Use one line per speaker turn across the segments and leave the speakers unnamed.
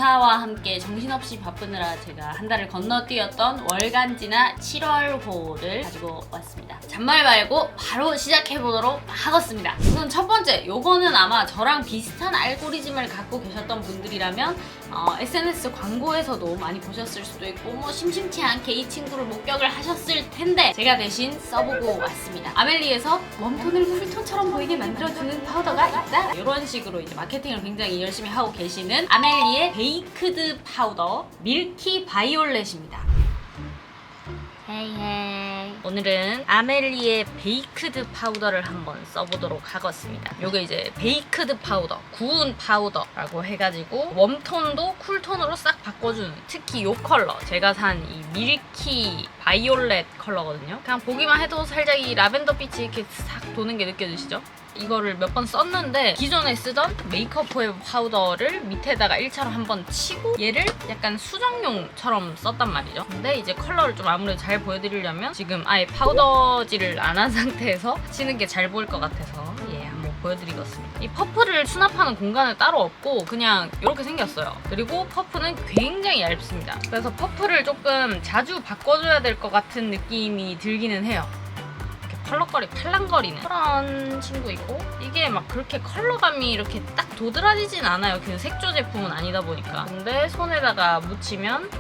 이사와 함께 정신없이 바쁘느라 제가 한 달을 건너뛰었던 월간지나 7월호를 가지고 왔습니다. 잔말 말고 바로 시작해보도록 하겠습니다. 우선 첫 번째, 요거는 아마 저랑 비슷한 알고리즘을 갖고 계셨던 분들이라면 SNS 광고에서도 많이 보셨을 수도 있고 뭐 심심치 않게 이 친구를 목격을 하셨을 텐데 제가 대신 써보고 왔습니다. 아멜리에서 웜톤을 쿨톤처럼 보이게 만들어주는 파우더가 있다. 이런 식으로 이제 마케팅을 굉장히 열심히 하고 계시는 아멜리의 베이크드 파우더 밀키 바이올렛입니다. 헤이 오늘은 아멜리의 베이크드 파우더를 한번 써보도록 하겠습니다. 요게 이제 베이크드 파우더, 구운 파우더라고 해가지고 웜톤도 쿨톤으로 싹 바꿔주는, 특히 요 컬러 제가 산 이 밀키 바이올렛 컬러거든요. 그냥 보기만 해도 살짝 이 라벤더 빛이 이렇게 싹 도는 게 느껴지시죠? 이거를 몇 번 썼는데 기존에 쓰던 메이크업 포에버 파우더를 밑에다가 1차로 한번 치고 얘를 약간 수정용처럼 썼단 말이죠. 근데 이제 컬러를 좀 아무래도 잘 보여드리려면 지금 아예 파우더질을 안 한 상태에서 치는 게 잘 보일 것 같아서 한번 보여드리겠습니다. 이 퍼프를 수납하는 공간은 따로 없고 그냥 이렇게 생겼어요. 그리고 퍼프는 굉장히 얇습니다. 그래서 퍼프를 조금 자주 바꿔줘야 될 것 같은 느낌이 들기는 해요. 펄럭거리 팔랑거리는 그런 친구이고, 이게 막 그렇게 컬러감이 이렇게 딱 도드라지진 않아요. 그 색조 제품은 아니다 보니까. 근데 손에다가 묻히면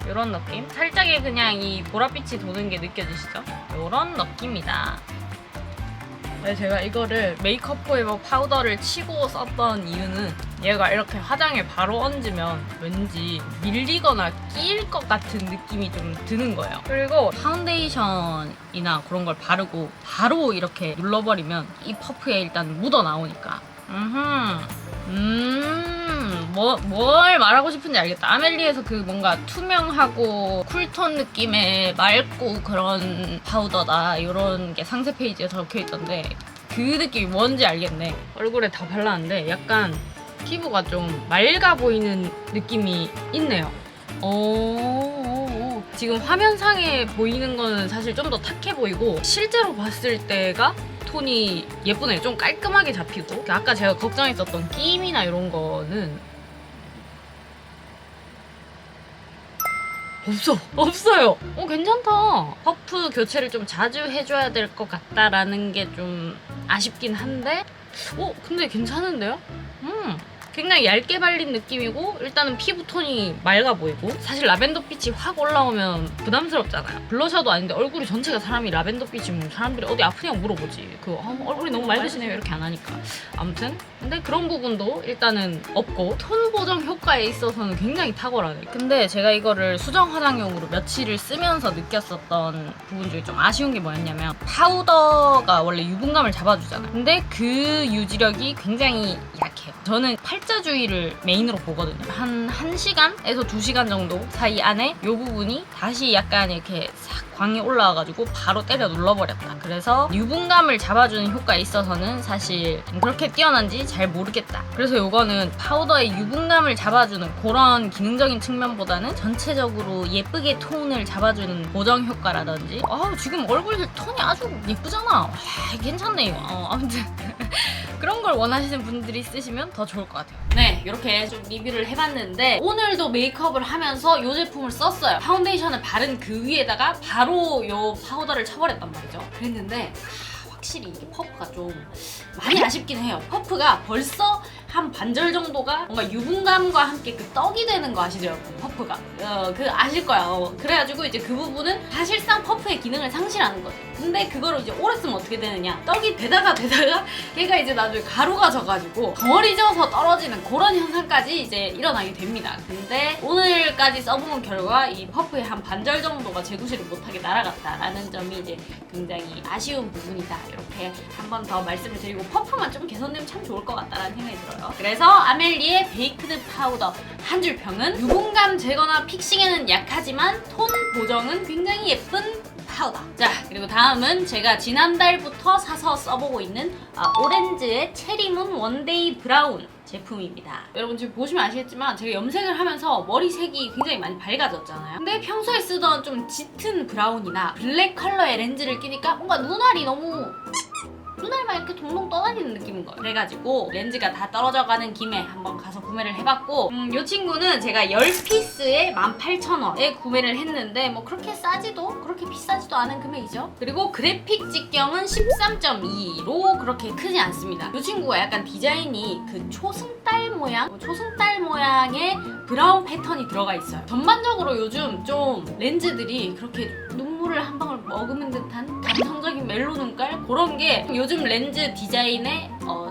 이런 느낌? 살짝의 그냥 이 보랏빛이 도는 게 느껴지시죠? 이런 느낌이다. 네, 제가 이거를 메이크업 포에버 파우더를 치고 썼던 이유는 얘가 이렇게 화장에 바로 얹으면 왠지 밀리거나 끼일 것 같은 느낌이 좀 드는 거예요. 그리고 파운데이션이나 그런 걸 바르고 바로 이렇게 눌러버리면 이 퍼프에 일단 묻어 나오니까 뭘 말하고 싶은지 알겠다. 아멜리에서 그 뭔가 투명하고 쿨톤 느낌의 맑고 그런 파우더다 이런 게 상세 페이지에 적혀 있던데 그 느낌이 뭔지 알겠네. 얼굴에 다 발랐는데 약간 피부가 좀 맑아 보이는 느낌이 있네요. 지금 화면상에 보이는 거는 사실 좀 더 탁해 보이고 실제로 봤을 때가 톤이 예쁘네. 좀 깔끔하게 잡히고, 아까 제가 걱정했었던 끼임이나 이런 거는 없어요. 괜찮다. 퍼프 교체를 좀 자주 해줘야 될 것 같다라는 게 좀 아쉽긴 한데 근데 괜찮은데요? 굉장히 얇게 발린 느낌이고 일단은 피부톤이 맑아 보이고, 사실 라벤더 빛이 확 올라오면 부담스럽잖아요. 블러셔도 아닌데 얼굴이 전체가 사람이 라벤더 빛이면 사람들이 어디 아프냐고 물어보지. 얼굴이 너무 맑으시네요 이렇게 안 하니까. 아무튼 근데 그런 부분도 일단은 없고 톤 보정 효과에 있어서는 굉장히 탁월하네. 근데 제가 이거를 수정 화장용으로 며칠을 쓰면서 느꼈었던 부분 중에 좀 아쉬운 게 뭐였냐면 파우더가 원래 유분감을 잡아주잖아요. 근데 그 유지력이 굉장히 약해요. 저는 팔자주의를 메인으로 보거든요. 한 1시간에서 2시간 정도 사이 안에 이 부분이 다시 약간 이렇게 싹 광이 올라와가지고 바로 때려 눌러버렸다. 그래서 유분감을 잡아주는 효과에 있어서는 사실 그렇게 뛰어난지 잘 모르겠다. 그래서 이거는 파우더의 유분감을 잡아주는 그런 기능적인 측면보다는 전체적으로 예쁘게 톤을 잡아주는 보정 효과라든지 지금 얼굴 톤이 아주 예쁘잖아. 괜찮네 이거. 아무튼 그런 걸 원하시는 분들이 쓰시면 더 좋을 것 같아요. 네, 이렇게 좀 리뷰를 해봤는데 오늘도 메이크업을 하면서 이 제품을 썼어요. 파운데이션을 바른 그 위에다가 바로 이 파우더를 쳐버렸단 말이죠. 그랬는데 확실히 이게 퍼프가 좀 많이 아쉽긴 해요. 퍼프가 벌써 한 반절 정도가 뭔가 유분감과 함께 그 떡이 되는 거 아시죠? 그 퍼프가 그 아실 거야. 그래가지고 이제 그 부분은 사실상 퍼프의 기능을 상실하는 거죠. 근데 그거를 이제 오래 쓰면 어떻게 되느냐, 떡이 되다가 걔가 이제 나중에 가루가 져가지고 덩어리 져서 떨어지는 그런 현상까지 이제 일어나게 됩니다. 근데 오늘까지 써본 결과 이 퍼프의 한 반절 정도가 재구실을 못하게 날아갔다라는 점이 이제 굉장히 아쉬운 부분이다. 이렇게 한 번 더 말씀을 드리고 퍼프만 좀 개선되면 참 좋을 것 같다라는 생각이 들어요. 그래서 아멜리의 베이크드 파우더 한 줄 평은 유분감 제거나 픽싱에는 약하지만 톤 보정은 굉장히 예쁜 파우더. 자, 그리고 다음은 제가 지난달부터 사서 써보고 있는 오렌지의 체리문 원데이 브라운 제품입니다. 여러분 지금 보시면 아시겠지만 제가 염색을 하면서 머리색이 굉장히 많이 밝아졌잖아요. 근데 평소에 쓰던 좀 짙은 브라운이나 블랙 컬러의 렌즈를 끼니까 뭔가 눈알이 너무 눈알 막 이렇게 동동 떠다니는 느낌인 거예요. 그래가지고 렌즈가 다 떨어져가는 김에 한번 가서 구매를 해봤고 이 친구는 제가 10피스에 18,000원에 구매를 했는데 뭐 그렇게 싸지도 그렇게 비싸지도 않은 금액이죠. 그리고 그래픽 직경은 13.2로 그렇게 크지 않습니다. 이 친구가 약간 디자인이 그 초승달 모양의 브라운 패턴이 들어가 있어요. 전반적으로 요즘 좀 렌즈들이 그렇게 눈물을 한 방울 머금은 듯한 감성적인 멜로 눈깔 그런 게 요즘 렌즈 디자인의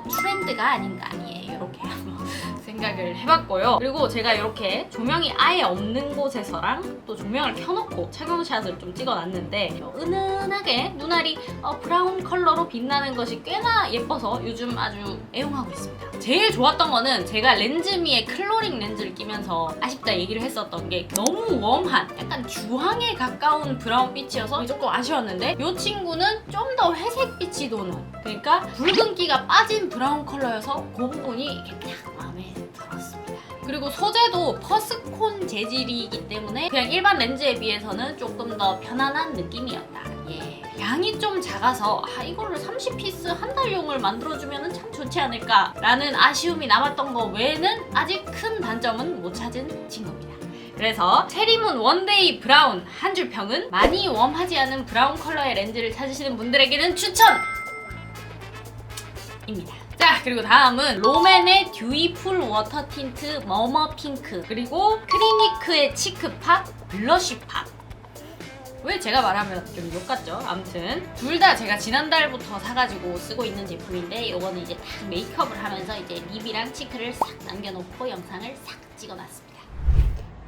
트렌드가 아닌가 이렇게 한번 생각을 해봤고요. 그리고 제가 이렇게 조명이 아예 없는 곳에서랑 또 조명을 켜놓고 착용샷을 좀 찍어놨는데 은은하게 눈알이 브라운 컬러로 빛나는 것이 꽤나 예뻐서 요즘 아주 애용하고 있습니다. 제일 좋았던 거는 제가 렌즈미의 클로링 렌즈를 끼면서 아쉽다 얘기를 했었던 게 너무 웜한 약간 주황에 가까운 브라운빛이어서 조금 아쉬웠는데 이 친구는 좀 더 회색빛이 도는 그러니까 붉은기가 빠진 브라운 컬러여서 그 부분이 이렇게 딱 마음에 들었습니다. 그리고 소재도 퍼스콘 재질이기 때문에 그냥 일반 렌즈에 비해서는 조금 더 편안한 느낌이었다. 예. 양이 좀 작아서 이거를 30피스 한 달용을 만들어주면 참 좋지 않을까 라는 아쉬움이 남았던 거 외에는 아직 큰 단점은 못 찾은 친구입니다. 그래서 체리문 원데이 브라운 한 줄 평은 많이 웜하지 않은 브라운 컬러의 렌즈를 찾으시는 분들에게는 추천입니다. 자, 그리고 다음은 롬앤의 듀이 풀 워터 틴트 머머 핑크 그리고 크리니크의 치크팝 블러쉬팝. 왜 제가 말하면 좀 욕 같죠? 아무튼 둘 다 제가 지난달부터 사가지고 쓰고 있는 제품인데 이거는 이제 딱 메이크업을 하면서 이제 립이랑 치크를 싹 남겨놓고 영상을 싹 찍어놨습니다.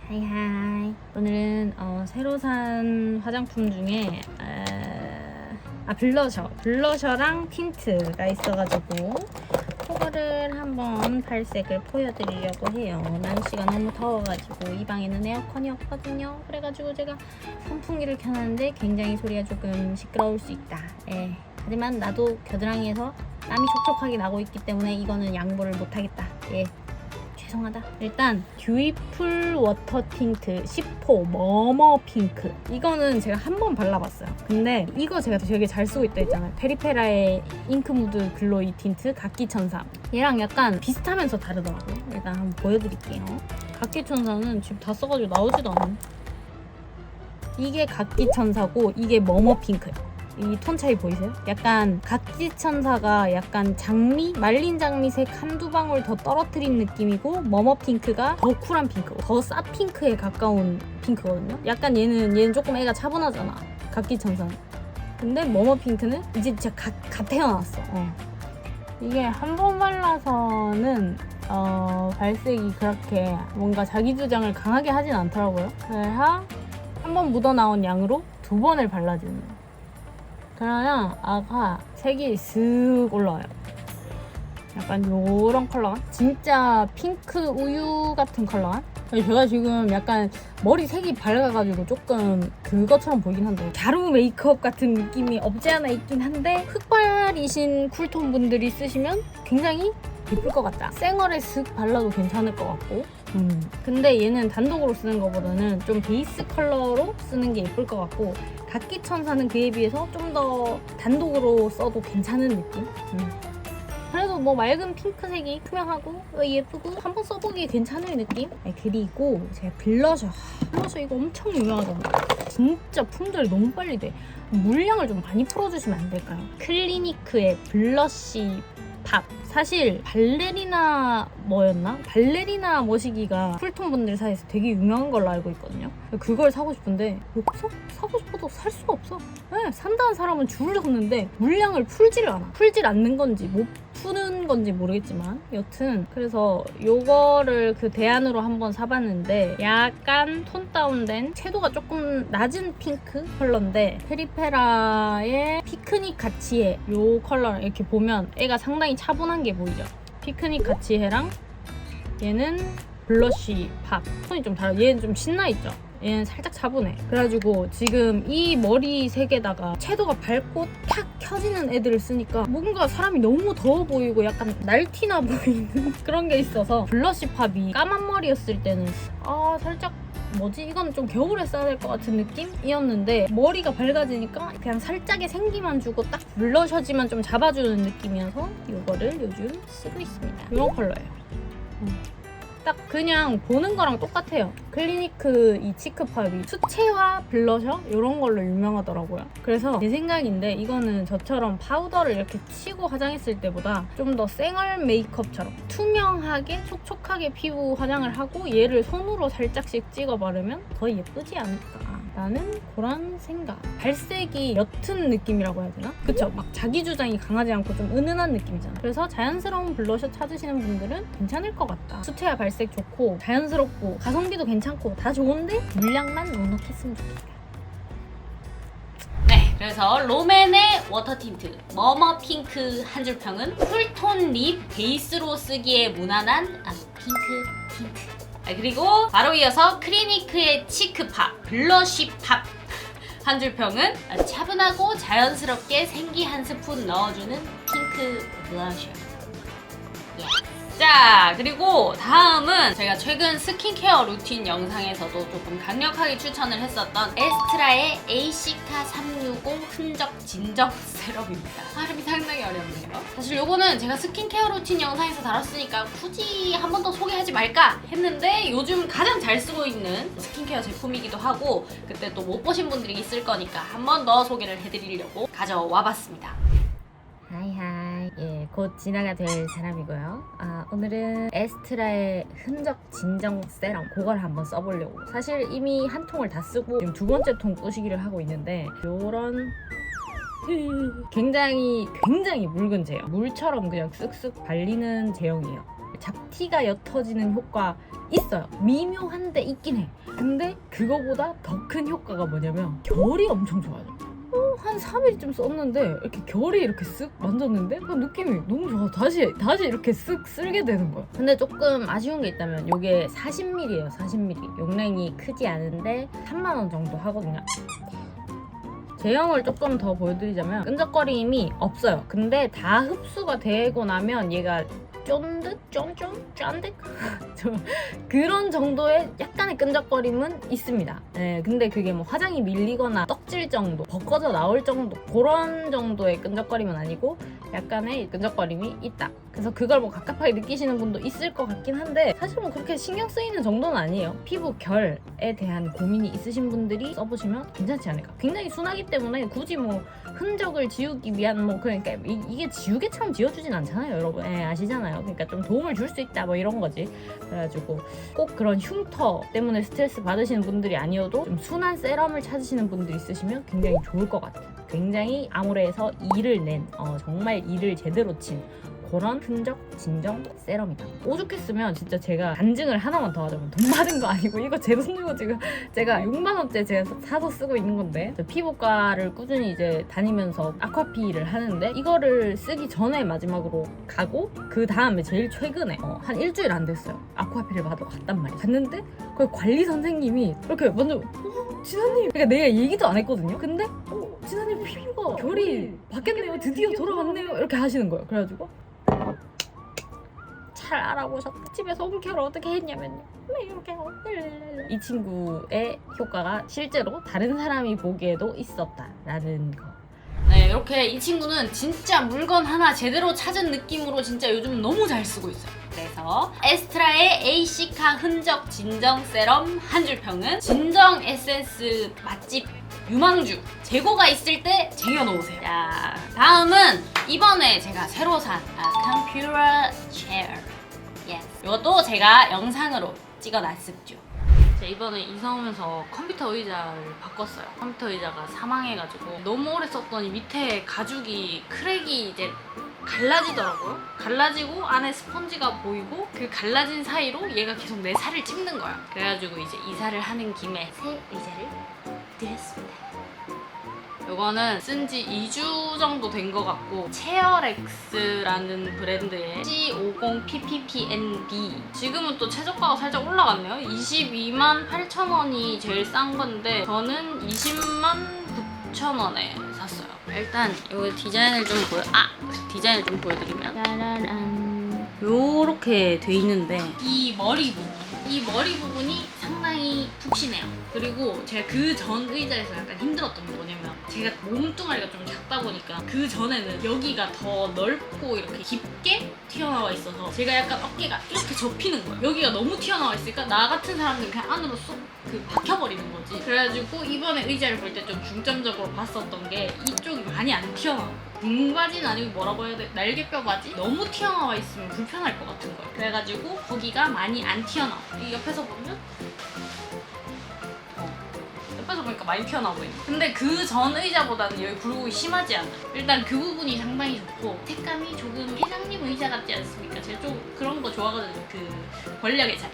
하이하이. 오늘은 새로 산 화장품 중에 블러셔랑 틴트가 있어가지고 그거를 한번 발색을 보여드리려고 해요. 날씨가 너무 더워가지고 이 방에는 에어컨이 없거든요. 그래가지고 제가 선풍기를 켜놨는데 굉장히 소리가 조금 시끄러울 수 있다. 예. 하지만 나도 겨드랑이에서 땀이 촉촉하게 나고 있기 때문에 이거는 양보를 못하겠다. 예. 죄송하다. 일단 듀이풀 워터 틴트 10호 머머 핑크 이거는 제가 한 번 발라봤어요. 근데 이거 제가 되게 잘 쓰고 있다 했잖아요. 페리페라의 잉크무드 글로이 틴트 각기천사 얘랑 약간 비슷하면서 다르더라고요. 일단 한번 보여드릴게요. 각기천사는 지금 다 써가지고 나오지도 않네. 이게 각기천사고 이게 머머 핑크예요. 이 톤 차이 보이세요? 약간 각기천사가 약간 장미? 말린 장미색 한두 방울 더 떨어뜨린 느낌이고 머머 핑크가 더 쿨한 핑크, 더 싸핑크에 가까운 핑크거든요. 약간 얘는 조금 애가 차분하잖아, 각기천사는. 근데 머머 핑크는 이제 진짜 갓 태어났어. 이게 한 번 발라서는 발색이 그렇게 뭔가 자기 주장을 강하게 하진 않더라고요. 그래서 한 번 묻어나온 양으로 2번을 발라주는. 그러면 아가 색이 슥 올라와요. 약간 요런 컬러감? 진짜 핑크 우유 같은 컬러감? 제가 지금 약간 머리 색이 밝아가지고 조금 그것처럼 보이긴 한데 갸루 메이크업 같은 느낌이 없지 않아 있긴 한데 흑발이신 쿨톤 분들이 쓰시면 굉장히 예쁠 것 같다. 생얼에 슥 발라도 괜찮을 것 같고 근데 얘는 단독으로 쓰는 것보다는 좀 베이스 컬러로 쓰는 게 예쁠 것 같고 각기천사는 그에 비해서 좀 더 단독으로 써도 괜찮은 느낌? 그래도 뭐 맑은 핑크색이 투명하고 예쁘고 한번 써보기 괜찮을 느낌? 그리고 제가 블러셔 이거 엄청 유명하잖아요. 진짜 품절이 너무 빨리 돼. 물량을 좀 많이 풀어주시면 안 될까요? 클리니크의 블러쉬 팝. 사실 발레리나 발레리나 머시기가 쿨톤 분들 사이에서 되게 유명한 걸로 알고 있거든요. 그걸 사고 싶은데 없어? 사고 싶어도 살 수가 없어. 네, 산다는 사람은 줄을 섰는데 물량을 풀질 않는 건지 못 푸는 건지 모르겠지만 여튼 그래서 요거를 그 대안으로 한번 사봤는데 약간 톤 다운된 채도가 조금 낮은 핑크 컬러인데 페리페라의 피크닉 가치해 요 컬러 이렇게 보면 애가 상당히 차분한 게 보이죠. 피크닉 가치해랑 얘는 블러쉬 팝 톤이 좀 달라. 얘는 좀 신나있죠. 얘는 살짝 차분해. 그래가지고 지금 이 머리색에다가 채도가 밝고 탁 켜지는 애들을 쓰니까 뭔가 사람이 너무 더워 보이고 약간 날티나 보이는 그런 게 있어서 블러쉬 팝이 까만 머리였을 때는 살짝
뭐지? 이건 좀 겨울에 써야 될 것 같은 느낌이었는데 머리가 밝아지니까 그냥 살짝의 생기만 주고 딱 블러셔지만 좀 잡아주는 느낌이어서 이거를 요즘 쓰고 있습니다. 이런 컬러예요. 딱 그냥 보는 거랑 똑같아요. 클리니크 이 치크팝이 수채화 블러셔 이런 걸로 유명하더라고요. 그래서 제 생각인데 이거는 저처럼 파우더를 이렇게 치고 화장했을 때보다 좀 더 쌩얼 메이크업처럼 투명하게 촉촉하게 피부 화장을 하고 얘를 손으로 살짝씩 찍어 바르면 더 예쁘지 않을까 라는 그런 생각. 발색이 옅은 느낌이라고 해야 되나? 그쵸? 막 자기 주장이 강하지 않고 좀 은은한 느낌이잖아. 그래서 자연스러운 블러셔 찾으시는 분들은 괜찮을 것 같다. 수채화 발색 좋고 자연스럽고 가성비도 괜찮고 다 좋은데 물량만 넉넉했으면 좋겠다.
네, 그래서 롬앤의 워터 틴트 머머 핑크 한 줄평은 쿨톤 립 베이스로 쓰기에 무난한 핑크 틴트. 그리고 바로 이어서 클리니크의 치크팝 블러쉬팝 한 줄평은 차분하고 자연스럽게 생기 한 스푼 넣어주는 핑크 블러셔. 자, 그리고 다음은 제가 최근 스킨케어 루틴 영상에서도 조금 강력하게 추천을 했었던 에스트라의 에이시카 360 흔적 진정 세럼입니다. 발음이 상당히 어렵네요. 사실 요거는 제가 스킨케어 루틴 영상에서 다뤘으니까 굳이 한 번 더 소개하지 말까 했는데 요즘 가장 잘 쓰고 있는 스킨케어 제품이기도 하고 그때 또 못 보신 분들이 있을 거니까 한 번 더 소개를 해드리려고 가져와 봤습니다.
하이하이. 예, 곧 진화가 될 사람이고요. 오늘은 에스트라의 흔적 진정 세럼 그걸 한번 써보려고. 사실 이미 한 통을 다 쓰고 지금 두 번째 통 부시기를 하고 있는데 요런 굉장히 묽은 제형. 물처럼 그냥 쓱쓱 발리는 제형이에요. 잡티가 옅어지는 효과 있어요. 미묘한데 있긴 해. 근데 그거보다 더 큰 효과가 뭐냐면 결이 엄청 좋아져. 한 3일쯤 썼는데 이렇게 결이 이렇게 쓱 만졌는데 그 느낌이 너무 좋아. 다시 이렇게 쓱 쓸게 되는 거야. 근데 조금 아쉬운 게 있다면 이게 40ml예요. 40ml. 용량이 크지 않은데 3만원 정도 하거든요. 제형을 조금 더 보여드리자면 끈적거림이 없어요. 근데 다 흡수가 되고 나면 얘가 쫀득? 쫀득? 그런 정도의 약간의 끈적거림은 있습니다. 네, 근데 그게 뭐 화장이 밀리거나 떡질 정도, 벗겨져 나올 정도 그런 정도의 끈적거림은 아니고 약간의 끈적거림이 있다. 그래서 그걸 뭐 갑갑하게 느끼시는 분도 있을 것 같긴 한데 사실 뭐 그렇게 신경 쓰이는 정도는 아니에요. 피부 결에 대한 고민이 있으신 분들이 써보시면 괜찮지 않을까. 굉장히 순하기 때문에 굳이 뭐 흔적을 지우기 위한 뭐 그러니까 이게 지우개처럼 지워주진 않잖아요, 여러분. 예, 아시잖아요. 그러니까 좀 도움을 줄 수 있다 뭐 이런 거지. 그래가지고 꼭 그런 흉터 때문에 스트레스 받으시는 분들이 아니어도 좀 순한 세럼을 찾으시는 분들이 있으시면 굉장히 좋을 것 같아요. 굉장히 아모레에서 일을 낸 정말 일을 제대로 친 그런 흔적 진정 세럼이다. 오죽했으면 진짜 제가 간증을 하나만 더 하자면 돈 받은 거 아니고 이거 제 돈 주고 지금 제가 6만원대 제가 사서 쓰고 있는 건데 피부과를 꾸준히 이제 다니면서 아쿠아피를 하는데 이거를 쓰기 전에 마지막으로 가고 그 다음에 제일 최근에 한 일주일 안 됐어요. 아쿠아피를 받으러 갔단 말이야. 갔는데 그 관리 선생님이 이렇게 먼저 진아님 그러니까 내가 얘기도 안 했거든요. 근데 진아님 피부가 결이 바뀌었네요. 드디어 돌아왔네요. 이렇게 하시는 거예요. 그래가지고 잘 알아보셨다. 집에서 홈케어를 어떻게 했냐면요. 이렇게 이 친구의 효과가 실제로 다른 사람이 보기에도 있었다라는 거.
네, 이렇게 이 친구는 진짜 물건 하나 제대로 찾은 느낌으로 진짜 요즘 너무 잘 쓰고 있어요. 그래서 에스트라의 에이시카 흔적 진정 세럼 한 줄평은 진정 에센스 맛집 유망주 재고가 있을 때 쟁여놓으세요. 자, 다음은 이번에 제가 새로 산 컴퓨터 체어. 이것도 제가 영상으로 찍어놨었죠. 제가 이번에 이사 오면서 컴퓨터 의자를 바꿨어요. 컴퓨터 의자가 사망해가지고 너무 오래 썼더니 밑에 가죽이 크랙이 이제 갈라지더라고요. 갈라지고 안에 스펀지가 보이고 그 갈라진 사이로 얘가 계속 내 살을 찝는 거야. 그래가지고 이제 이사를 하는 김에 새 의자를 드렸습니다. 이거는 쓴 지 2주 정도 된 것 같고 체어렉스라는 브랜드의 C50PPPNB 지금은 또 최저가가 살짝 올라갔네요. 22만 8천원이 제일 싼 건데 저는 20만 9천원에 샀어요. 일단 이 디자인을 좀 보여드리면 짜라란 요렇게 돼 있는데 이 머리 부분이 상당히 푹신해요. 그리고 제가 그 전 의자에서 약간 힘들었던 게 뭐냐면 제가 몸뚱아리가 좀 작다 보니까 그 전에는 여기가 더 넓고 이렇게 깊게 튀어나와 있어서 제가 약간 어깨가 이렇게 접히는 거예요. 여기가 너무 튀어나와 있으니까 나 같은 사람들은 그냥 안으로 쏙 박혀버리는 거지. 그래가지고 이번에 의자를 볼 때 좀 중점적으로 봤었던 게 이쪽이 많이 안 튀어나와. 등받이는 아니고 뭐라고 해야 돼? 날개뼈 바지? 너무 튀어나와 있으면 불편할 것 같은 거예요. 그래가지고 거기가 많이 안 튀어나와. 이 옆에서 보면 옆에서 보니까 많이 튀어나와 보이네. 근데 그 전 의자보다는 여기 굴곡이 심하지 않아. 일단 그 부분이 상당히 좋고 색감이 조금 회장님 의자 같지 않습니까? 제가 좀 그런 거 좋아하거든요. 그 권력의 자리,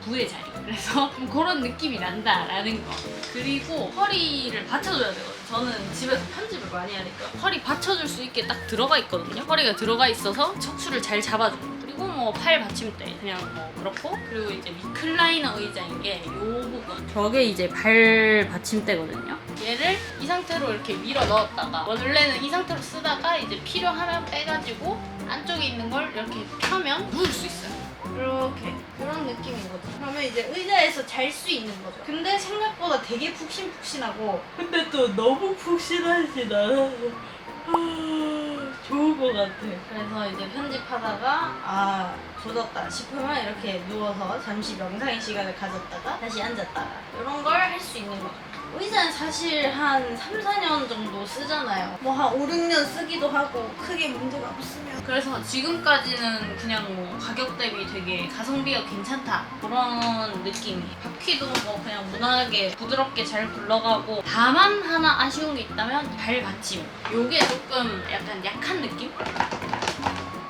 부의 자리. 그래서 좀 그런 느낌이 난다라는 거. 그리고 허리를 받쳐줘야 되거든요. 저는 집에서 편집을 많이 하니까 허리 받쳐줄 수 있게 딱 들어가 있거든요. 허리가 들어가 있어서 척추를 잘 잡아줘요. 그리고 뭐 팔 받침대 그냥 뭐 그렇고, 그리고 이제 리클라이너 의자인 게 이 부분, 저게 이제 발 받침대거든요. 얘를 이 상태로 이렇게 밀어 넣었다가, 원래는 이 상태로 쓰다가 이제 필요하면 빼가지고 안쪽에 있는 걸 이렇게 펴면 누울 수 있어요. 이렇게 그런 느낌인 거죠. 그러면 이제 의자에서 잘 수 있는 거죠. 근데 생각보다 되게 푹신푹신하고, 근데 또 너무 푹신하진 않아서 좋은 것 같아. 그래서 이제 편집하다가 조졌다 싶으면 이렇게 누워서 잠시 명상의 시간을 가졌다가 다시 앉았다가 이런 걸 할 수 있는 것 같아요. 의자는 사실 한 3, 4년 정도 쓰잖아요. 뭐 한 5, 6년 쓰기도 하고 크게 문제가 없으면. 그래서 지금까지는 그냥 뭐 가격 대비 되게 가성비가 괜찮다 그런 느낌이에요. 바퀴도 뭐 그냥 무난하게 부드럽게 잘 굴러가고, 다만 하나 아쉬운 게 있다면 발 받침. 요게 조금 약간 약한 느낌?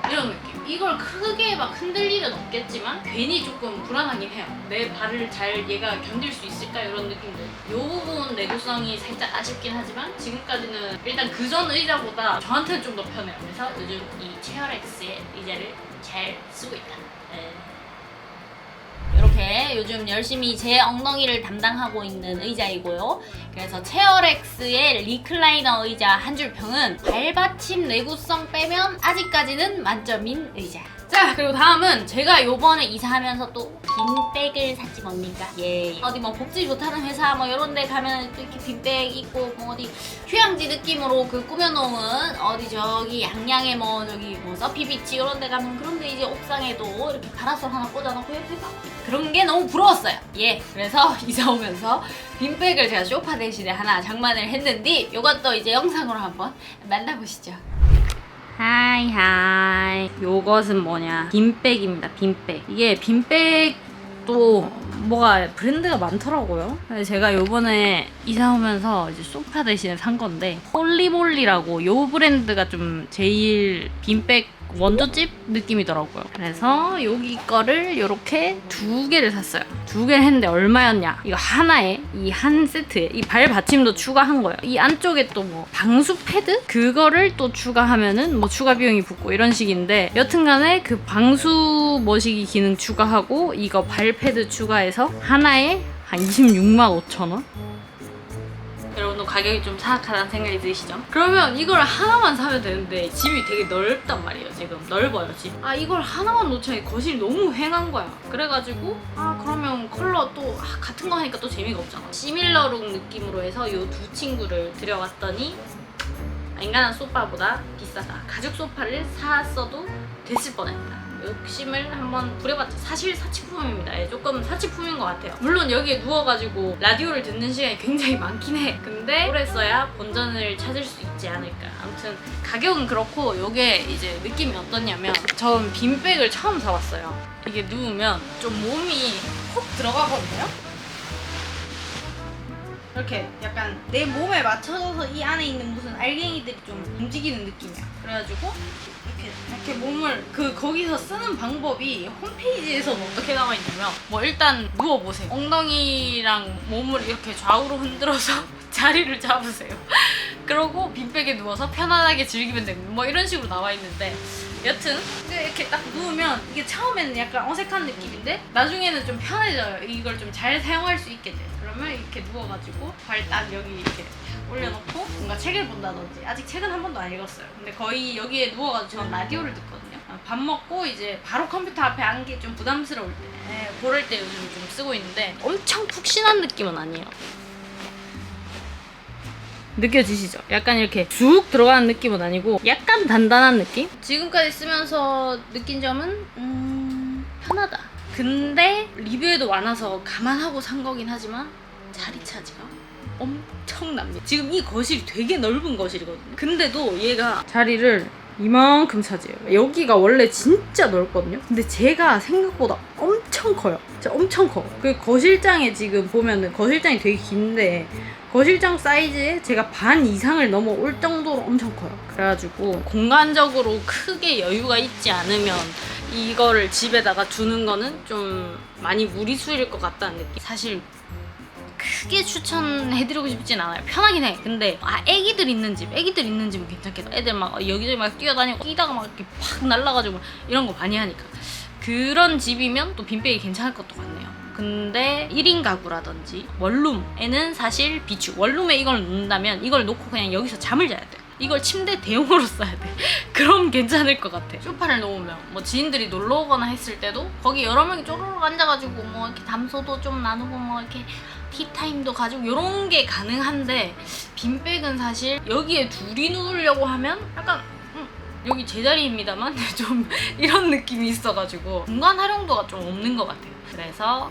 이런 느낌. 이걸 크게 막 흔들 일은 없겠지만 괜히 조금 불안하긴 해요. 내 발을 잘 얘가 견딜 수 있을까 이런 느낌들. 이 부분 내구성이 살짝 아쉽긴 하지만 지금까지는 일단 그전 의자보다 저한테는 좀 더 편해요. 그래서 요즘 이 체어렉스의 의자를 잘 쓰고 있다. 이렇게 요즘 열심히 제 엉덩이를 담당하고 있는 의자이고요. 그래서 체어렉스의 리클라이너 의자 한 줄 평은 발받침 내구성 빼면 아직까지는 만점인 의자. 자, 그리고 다음은 제가 요번에 이사하면서 또 빈백을 샀지 뭡니까? 예. 어디 뭐 복지 좋다는 회사 뭐 이런 데 가면 이렇게 빈백 있고, 뭐 어디 휴양지 느낌으로 그 꾸며놓은 어디 저기 양양에 뭐 저기 뭐 서피비치 이런 데 가면, 그런데 이제 옥상에도 이렇게 파라솔 하나 꽂아놓고 이렇게 막 그런 게 너무 부러웠어요. 예. 그래서 이사 오면서 빈백을 제가 소파 대신에 하나 장만을 했는데, 요것도 이제 영상으로 한번 만나보시죠. 하이. 요것은 뭐냐, 빈백입니다. 빈백. 이게 빈백도 뭐가 브랜드가 많더라고요. 그래서 제가 요번에 이사 오면서 이제 소파 대신에 산 건데, 홀리몰리라고 요 브랜드가 좀 제일 빈백 원조집 느낌이더라고요. 그래서 여기 거를 요렇게 2개를 샀어요. 2개를 했는데 얼마였냐, 이거 하나에 이 한 세트에 이 발 받침도 추가한 거예요. 이 안쪽에 또 뭐 방수 패드 그거를 또 추가하면은 뭐 추가 비용이 붙고 이런 식인데, 여튼간에 그 방수 머시기 기능 추가하고 이거 발 패드 추가해서 하나에 한 26만 5천 원? 여러분도 가격이 좀 사악하다는 생각이 드시죠? 그러면 이걸 하나만 사면 되는데 집이 되게 넓단 말이에요. 지금 넓어요, 집. 이걸 하나만 놓자니 거실이 너무 휑한 거야. 그래가지고 그러면 컬러 또 같은 거 하니까 또 재미가 없잖아. 시밀러룩 느낌으로 해서 이 2 친구를 들여왔더니 인간한 소파보다 비싸다. 가죽 소파를 샀어도 됐을 뻔했다. 욕심을 한번 부려봤죠. 사실 사치품입니다. 예, 조금 사치품인 것 같아요. 물론 여기에 누워가지고 라디오를 듣는 시간이 굉장히 많긴 해. 근데 오래 써야 본전을 찾을 수 있지 않을까. 아무튼 가격은 그렇고, 요게 이제 느낌이 어떠냐면, 전 빈백을 처음 사봤어요. 이게 누우면 좀 몸이 콕 들어가거든요. 이렇게 약간 내 몸에 맞춰져서 이 안에 있는 무슨 알갱이들이 좀 움직이는 느낌이야. 그래가지고 이렇게 몸을 거기서 쓰는 방법이 홈페이지에서는 어떻게 나와 있냐면, 뭐 일단 누워보세요. 엉덩이랑 몸을 이렇게 좌우로 흔들어서 자리를 잡으세요. 그러고 빈백에 누워서 편안하게 즐기면 됩니다. 뭐 이런 식으로 나와 있는데, 여튼 이렇게 딱 누우면 이게 처음에는 약간 어색한 느낌인데 나중에는 좀 편해져요. 이걸 좀 잘 사용할 수 있게 돼요. 그러면 이렇게 누워가지고 발 딱 여기 이렇게 올려놓고 뭔가 책을 본다든지, 아직 책은 한 번도 안 읽었어요. 근데 거의 여기에 누워가지고 저는 라디오를 듣거든요. 밥 먹고 이제 바로 컴퓨터 앞에 앉기 좀 부담스러울 때 그럴 때 요즘 좀 쓰고 있는데 엄청 푹신한 느낌은 아니에요. 느껴지시죠? 약간 이렇게 쑥 들어가는 느낌은 아니고 약간 단단한 느낌? 지금까지 쓰면서 느낀 점은 편하다. 근데 리뷰에도 많아서 감안하고 산 거긴 하지만 자리 차지가 엄청납니다. 지금 이 거실이 되게 넓은 거실이거든요. 근데도 얘가 자리를 이만큼 차지해요. 여기가 원래 진짜 넓거든요. 근데 제가 생각보다 엄청 커요. 진짜 엄청 커. 그 거실장에 지금 보면은 거실장이 되게 긴데 거실장 사이즈에 제가 반 이상을 넘어올 정도로 엄청 커요. 그래가지고 공간적으로 크게 여유가 있지 않으면 이거를 집에다가 두는 거는 좀 많이 무리수일 것 같다는 느낌. 사실 크게 추천해드리고 싶진 않아요. 편하긴 해. 근데 애기들 있는 집은 괜찮겠다. 애들 막 여기저기 막 뛰어다니고 뛰다가 막 이렇게 팍 날라가지고 이런 거 많이 하니까 그런 집이면 또 빈백이 괜찮을 것도 같네요. 근데 1인 가구라든지 원룸에는 사실 비추. 원룸에 이걸 놓는다면 이걸 놓고 그냥 여기서 잠을 자야 돼요. 이걸 침대 대용으로 써야 돼. 그럼 괜찮을 것 같아. 소파를 놓으면 뭐 지인들이 놀러 오거나 했을 때도 거기 여러 명이 쪼르륵 앉아가지고 뭐 이렇게 담소도 좀 나누고 뭐 이렇게 티타임도 가지고 이런 게 가능한데 빈백은 사실 여기에 둘이 누우려고 하면 약간 여기 제 자리입니다만 좀 이런 느낌이 있어가지고 공간 활용도가 좀 없는 것 같아요. 그래서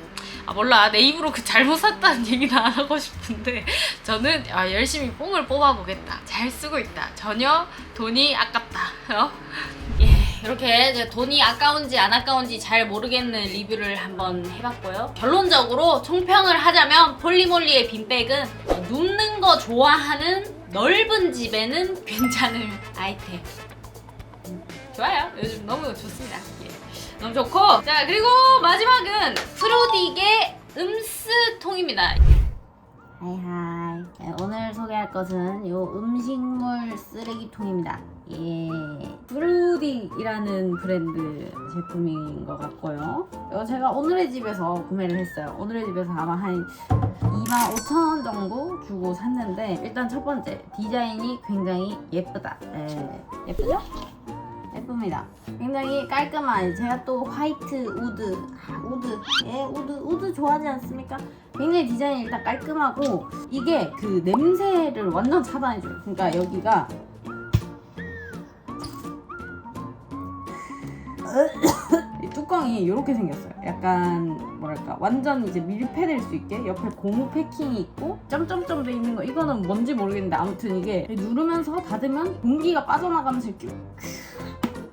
몰라 내 입으로 그 잘못 샀다는 얘기는 안 하고 싶은데 저는 열심히 뽕을 뽑아보겠다. 잘 쓰고 있다. 전혀 돈이 아깝다. 이렇게 이제 돈이 아까운지 안 아까운지 잘 모르겠는 리뷰를 한번 해봤고요. 결론적으로 총평을 하자면 폴리몰리의 빈백은 눕는 거 좋아하는 넓은 집에는 괜찮은 아이템. 좋아요. 요즘 너무 좋습니다. 너무 좋고. 자, 그리고 마지막은 프로딕의 음스통입니다.
하이하이. 오늘 소개할 것은 요 음식물 쓰레기통입니다.
프루딕이라는 브랜드 제품인 것 같고요. 이거 제가 오늘의 집에서 구매를 했어요. 오늘의 집에서 아마 한 25,000원 정도 주고 샀는데 일단 첫 번째 디자인이 굉장히 예쁘다. 예쁘죠? 예쁩니다. 굉장히 깔끔한, 제가 또 화이트 우드, 우드 좋아하지 않습니까? 굉장히 디자인이 일단 깔끔하고 이게 그 냄새를 완전 차단해줘요. 그러니까 여기가 이 뚜껑이 이렇게 생겼어요. 약간 뭐랄까 완전 이제 밀폐될 수 있게 옆에 고무 패킹이 있고 점점점 돼 있는 거, 이거는 뭔지 모르겠는데 아무튼 이게 누르면서 닫으면 공기가 빠져나가면서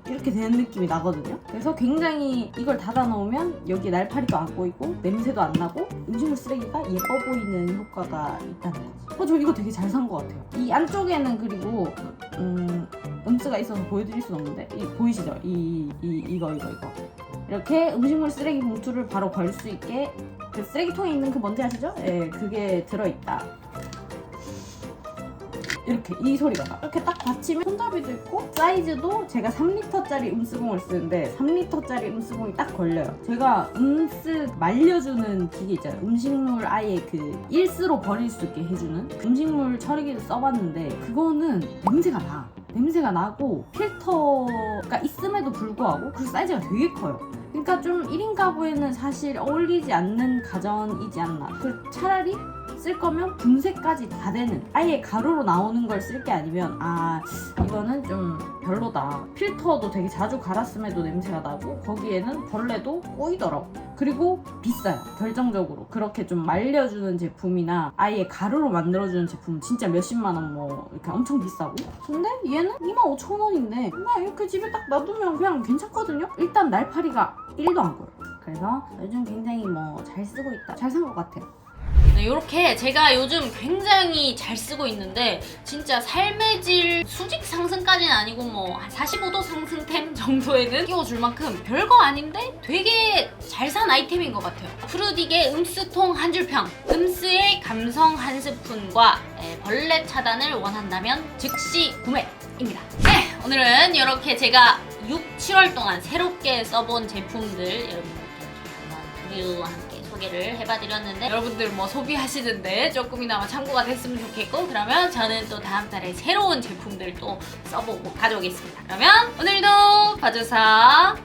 이렇게 되는 느낌이 나거든요. 그래서 굉장히 이걸 닫아 놓으면 여기 날파리도 안 꼬이고 냄새도 안 나고 음식물 쓰레기가 예뻐 보이는 효과가 있다는 거지. 저 이거 되게 잘 산 것 같아요. 이 안쪽에는 그리고 음스가 있어서 보여드릴 수는 없는데 보이시죠? 이거 이렇게 음식물 쓰레기 봉투를 바로 걸 수 있게 그 쓰레기통에 있는 그 뭔지 아시죠? 그게 들어있다. 이렇게 이 소리가 나. 이렇게 딱 받치면 손잡이도 있고 사이즈도 제가 3리터짜리 음스봉을 쓰는데 3리터짜리 음스봉이 딱 걸려요. 제가 음스 말려주는 기계 있잖아요. 음식물 아예 그 일스로 버릴 수 있게 해주는 음식물 처리기를 써봤는데 그거는 냄새가 나고 필터가 있음에도 불구하고 그 사이즈가 되게 커요. 그러니까 좀 1인 가구에는 사실 어울리지 않는 가전이지 않나. 차라리 쓸 거면 분쇄까지 다 되는 아예 가루로 나오는 걸 쓸 게 아니면 이거는 좀 별로다. 필터도 되게 자주 갈았음에도 냄새가 나고 거기에는 벌레도 꼬이더라고. 그리고 비싸요. 결정적으로 그렇게 좀 말려주는 제품이나 아예 가루로 만들어주는 제품은 진짜 몇십만 원 뭐 이렇게 엄청 비싸고, 근데 얘는 25,000원인데 그냥 이렇게 집에 딱 놔두면 그냥 괜찮거든요. 일단 날파리가 1도 안 꼬여요. 그래서 요즘 굉장히 잘 쓰고 있다. 잘 산 것 같아요.
이렇게 제가 요즘 굉장히 잘 쓰고 있는데 진짜 삶의 질 수직 상승까지는 아니고 한 45도 상승템 정도에는 끼워줄 만큼 별거 아닌데 되게 잘 산 아이템인 것 같아요. 프루딕의 음스통 한 줄평. 음스의 감성 한 스푼과 벌레 차단을 원한다면 즉시 구매입니다. 네, 오늘은 이렇게 제가 6, 7월 동안 새롭게 써본 제품들 여러분들께 한번 리뷰와 함께 소개를 해봐드렸는데 여러분들 뭐 소비하시는데 조금이나마 참고가 됐으면 좋겠고 그러면 저는 또 다음 달에 새로운 제품들 또 써보고 가져오겠습니다. 그러면 오늘도 봐줘서